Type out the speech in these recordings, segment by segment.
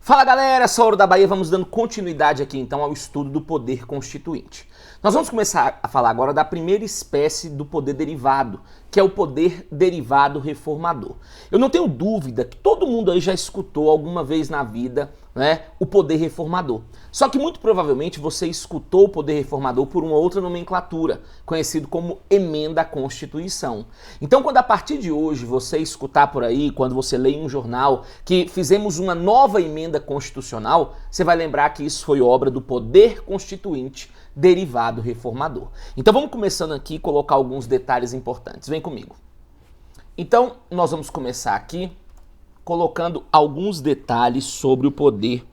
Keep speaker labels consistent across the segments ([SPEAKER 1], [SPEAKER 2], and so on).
[SPEAKER 1] Fala galera, sou Ouro da Bahia, vamos dando continuidade aqui então ao estudo do poder constituinte. Nós vamos começar a falar agora da primeira espécie do poder derivado, que é o poder derivado reformador. Eu não tenho dúvida que todo mundo aí já escutou alguma vez na vida, né, o poder reformador. Só que muito provavelmente você escutou o poder reformador por uma outra nomenclatura, conhecido como emenda à Constituição. Então, quando a partir de hoje você escutar por aí, quando você lê em um jornal que fizemos uma nova emenda constitucional, você vai lembrar que isso foi obra do poder constituinte derivado reformador. Então vamos começando aqui a colocar alguns detalhes importantes. Vem comigo. Então nós vamos começar aqui colocando alguns detalhes sobre o poder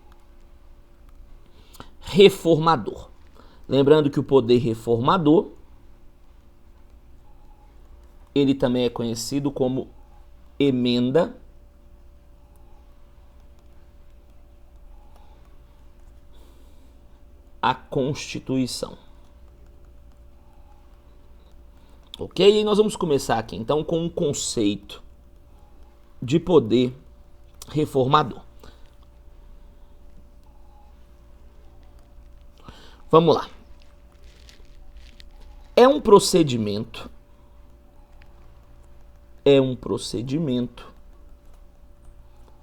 [SPEAKER 1] reformador. Lembrando que o poder reformador, ele também é conhecido como emenda à Constituição. Ok? E nós vamos começar aqui então com um conceito de poder reformador. Vamos lá. É um procedimento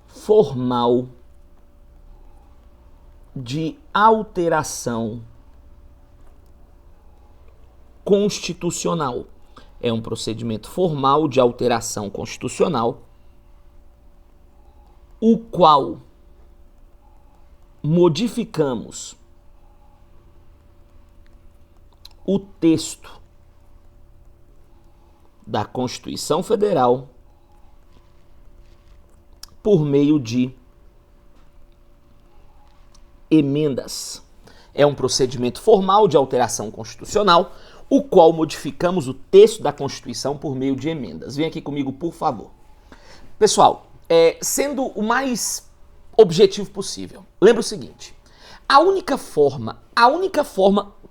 [SPEAKER 1] formal de alteração constitucional. É um procedimento formal de alteração constitucional, o qual modificamos o texto da Constituição Federal por meio de emendas. É um procedimento formal de alteração constitucional, o qual modificamos o texto da Constituição por meio de emendas. Vem aqui comigo, por favor. Pessoal, sendo o mais objetivo possível, lembra o seguinte: a única forma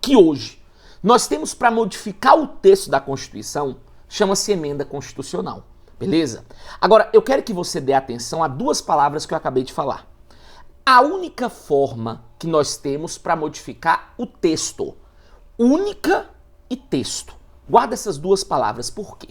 [SPEAKER 1] que hoje nós temos para modificar o texto da Constituição chama-se emenda constitucional, beleza? Agora, eu quero que você dê atenção a duas palavras que eu acabei de falar. A única forma que nós temos para modificar o texto, única e texto. Guarda essas duas palavras, por quê?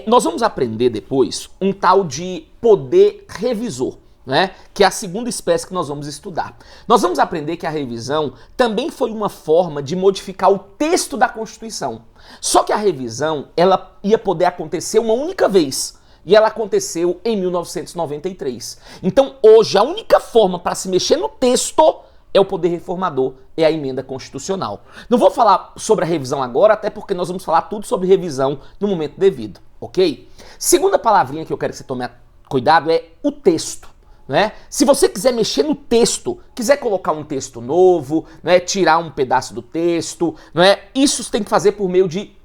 [SPEAKER 1] Nós vamos aprender depois um tal de poder revisor, né? Que é a segunda espécie que nós vamos estudar. Nós vamos aprender que a revisão também foi uma forma de modificar o texto da Constituição. Só que a revisão, ela ia poder acontecer uma única vez. E ela aconteceu em 1993. Então, hoje, a única forma para se mexer no texto é o poder reformador, é a emenda constitucional. Não vou falar sobre a revisão agora, até porque nós vamos falar tudo sobre revisão no momento devido, ok? Segunda palavrinha que eu quero que você tome cuidado é o texto. Né? Se você quiser mexer no texto, quiser colocar um texto novo, né, tirar um pedaço do texto, né, isso você tem que fazer por meio de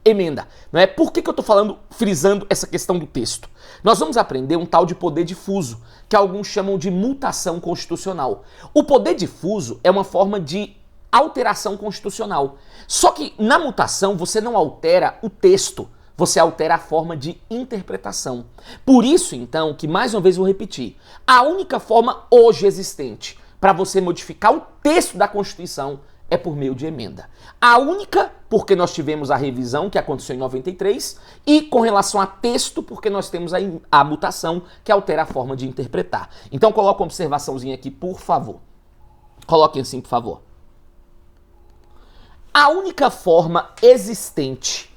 [SPEAKER 1] emenda. Né? Por que eu estou frisando essa questão do texto? Nós vamos aprender um tal de poder difuso, que alguns chamam de mutação constitucional. O poder difuso é uma forma de alteração constitucional. Só que na mutação você não altera o texto, você altera a forma de interpretação. Por isso, então, que mais uma vez vou repetir, a única forma hoje existente para você modificar o texto da Constituição é por meio de emenda. A única, porque nós tivemos a revisão, que aconteceu em 93, e com relação a texto, porque nós temos a mutação, que altera a forma de interpretar. Então, coloca uma observaçãozinha aqui, por favor. Coloquem assim, por favor. A única forma existente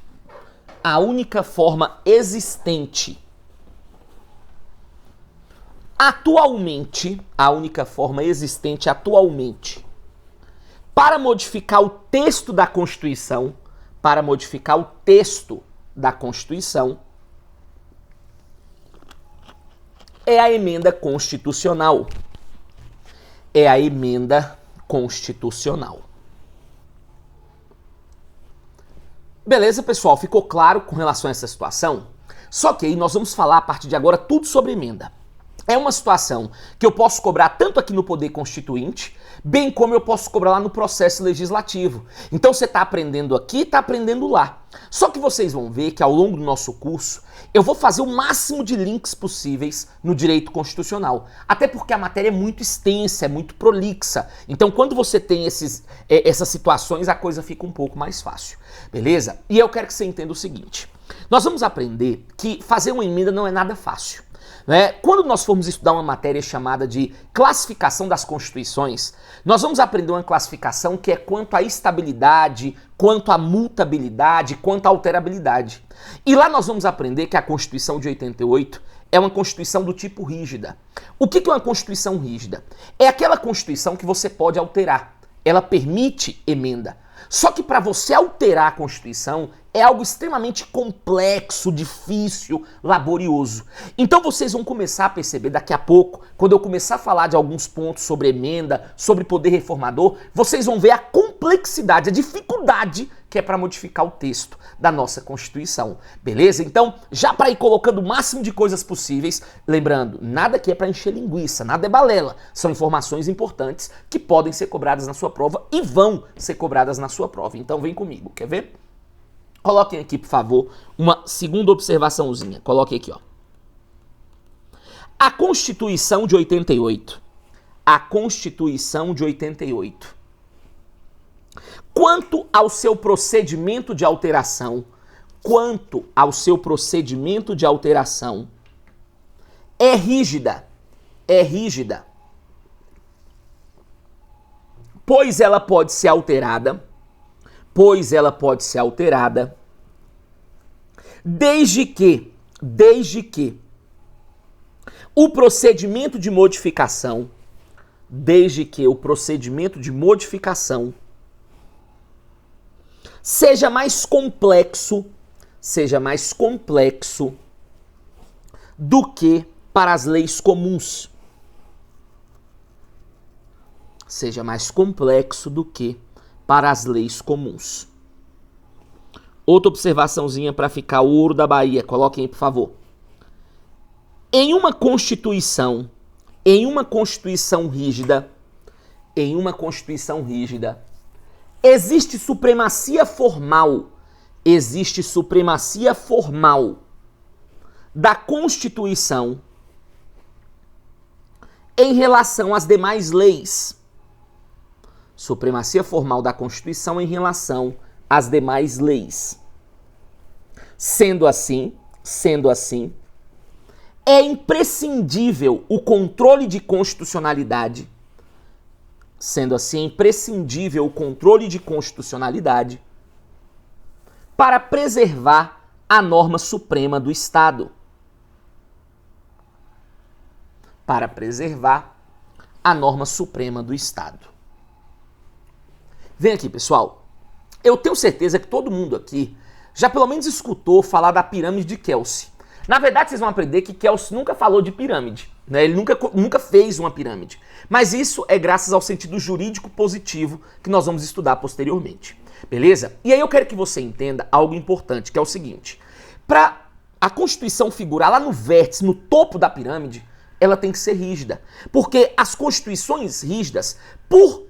[SPEAKER 1] atualmente para modificar o texto da Constituição, é a emenda constitucional. Beleza, pessoal? Ficou claro com relação a essa situação? Só que aí nós vamos falar a partir de agora tudo sobre emenda. É uma situação que eu posso cobrar tanto aqui no Poder Constituinte, bem como eu posso cobrar lá no processo legislativo. Então você está aprendendo aqui, está aprendendo lá. Só que vocês vão ver que ao longo do nosso curso, eu vou fazer o máximo de links possíveis no direito constitucional. Até porque a matéria é muito extensa, é muito prolixa. Então quando você tem essas situações, a coisa fica um pouco mais fácil. Beleza? E eu quero que você entenda o seguinte. Nós vamos aprender que fazer uma emenda não é nada fácil. Quando nós formos estudar uma matéria chamada de classificação das constituições, nós vamos aprender uma classificação que é quanto à estabilidade, quanto à mutabilidade, quanto à alterabilidade. E lá nós vamos aprender que a Constituição de 88 é uma Constituição do tipo rígida. O que é uma Constituição rígida? É aquela Constituição que você pode alterar. Ela permite emenda. Só que para você alterar a Constituição é algo extremamente complexo, difícil, laborioso. Então vocês vão começar a perceber daqui a pouco, quando eu começar a falar de alguns pontos sobre emenda, sobre poder reformador, vocês vão ver a complexidade, a dificuldade que é para modificar o texto da nossa Constituição. Beleza? Então, já para ir colocando o máximo de coisas possíveis, lembrando, nada aqui é para encher linguiça, nada é balela. São informações importantes que podem ser cobradas na sua prova e vão ser cobradas na sua prova. Então vem comigo, quer ver? Coloquem aqui, por favor, uma segunda observaçãozinha. Coloquem aqui, ó. A Constituição de 88. A Constituição de 88. Quanto ao seu procedimento de alteração, é rígida. É rígida. Pois ela pode ser alterada. Desde que o procedimento de modificação, seja mais complexo do que para as leis comuns. Seja mais complexo do que para as leis comuns. Outra observaçãozinha para ficar o ouro da Bahia. Coloquem aí, por favor. Em uma Constituição rígida, existe supremacia formal da Constituição em relação às demais leis. Supremacia formal da Constituição em relação às demais leis. Sendo assim, é imprescindível o controle de constitucionalidade. Para preservar a norma suprema do Estado. Vem aqui, pessoal. Eu tenho certeza que todo mundo aqui já pelo menos escutou falar da pirâmide de Kelsey. Na verdade, vocês vão aprender que Kelsey nunca falou de pirâmide, né? Ele nunca fez uma pirâmide. Mas isso é graças ao sentido jurídico positivo que nós vamos estudar posteriormente. Beleza? E aí eu quero que você entenda algo importante, que é o seguinte. Para a Constituição figurar lá no vértice, no topo da pirâmide, ela tem que ser rígida. Porque as constituições rígidas, por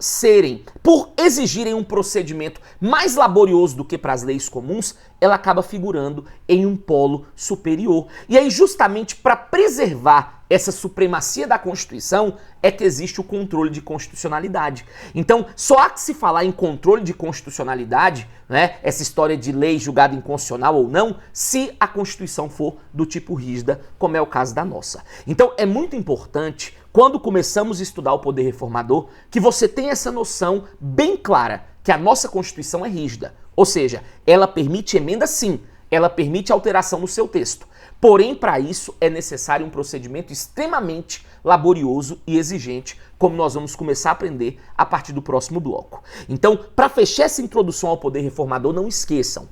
[SPEAKER 1] exigirem um procedimento mais laborioso do que para as leis comuns, ela acaba figurando em um polo superior. E aí, justamente para preservar essa supremacia da Constituição, é que existe o controle de constitucionalidade. Então, só há que se falar em controle de constitucionalidade, né, essa história de lei julgada inconstitucional ou não, se a Constituição for do tipo rígida, como é o caso da nossa. Então, é muito importante, quando começamos a estudar o poder reformador, que você tenha essa noção bem clara, que a nossa Constituição é rígida. Ou seja, ela permite emenda sim, ela permite alteração no seu texto. Porém, para isso é necessário um procedimento extremamente laborioso e exigente, como nós vamos começar a aprender a partir do próximo bloco. Então, para fechar essa introdução ao poder reformador, não esqueçam,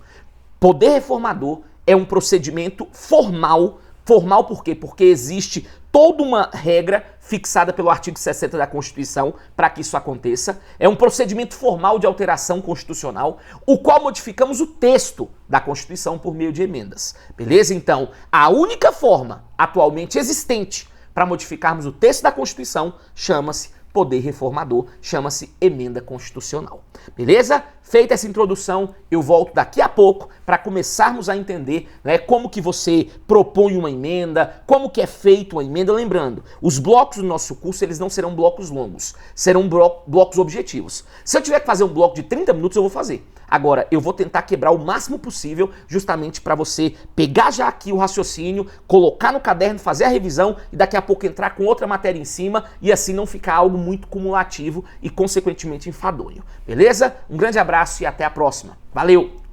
[SPEAKER 1] poder reformador é um procedimento formal. Formal por quê? Porque existe toda uma regra fixada pelo artigo 60 da Constituição para que isso aconteça. É um procedimento formal de alteração constitucional, o qual modificamos o texto da Constituição por meio de emendas. Beleza? Então, a única forma atualmente existente para modificarmos o texto da Constituição chama-se poder reformador, chama-se emenda constitucional. Beleza? Feita essa introdução, eu volto daqui a pouco para começarmos a entender, né, como que você propõe uma emenda, como que é feita uma emenda. Lembrando, os blocos do nosso curso eles não serão blocos longos, serão blocos objetivos. Se eu tiver que fazer um bloco de 30 minutos, eu vou fazer. Agora, eu vou tentar quebrar o máximo possível justamente para você pegar já aqui o raciocínio, colocar no caderno, fazer a revisão e daqui a pouco entrar com outra matéria em cima e assim não ficar algo muito cumulativo e consequentemente enfadonho. Beleza? Um grande abraço e até a próxima. Valeu!